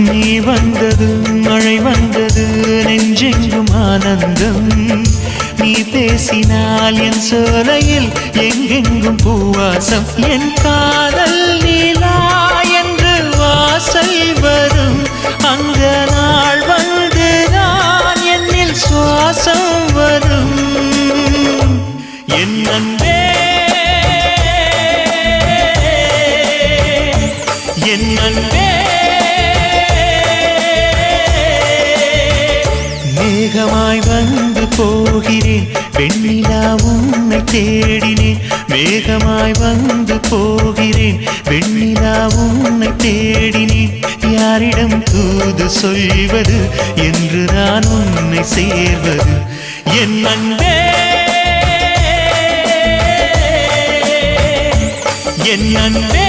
நீ வந்தது மழை வந்தது நெஞ்செங்கும் ஆனந்தம் நீ பேசினால் என் சோலையில் எங்கெங்கும் பூவாசம் என் காதல் நீலா என்று வாசல் வரும் அந்த நாள் வந்து நான் என்னில் சுவாசம் வரும் என் அன்பே என் அன்பே மேகமாய் வந்து போகிறேன் வெண்ணிலா உன்னை தேடினேன் மேகமாய் வந்து போகிறேன் வெண்ணிலா உன்னை தேடினேன் யாரிடம் தூது சொல்வது என்று நான் உன்னை சேர்வது என் அன்பே என் அன்பே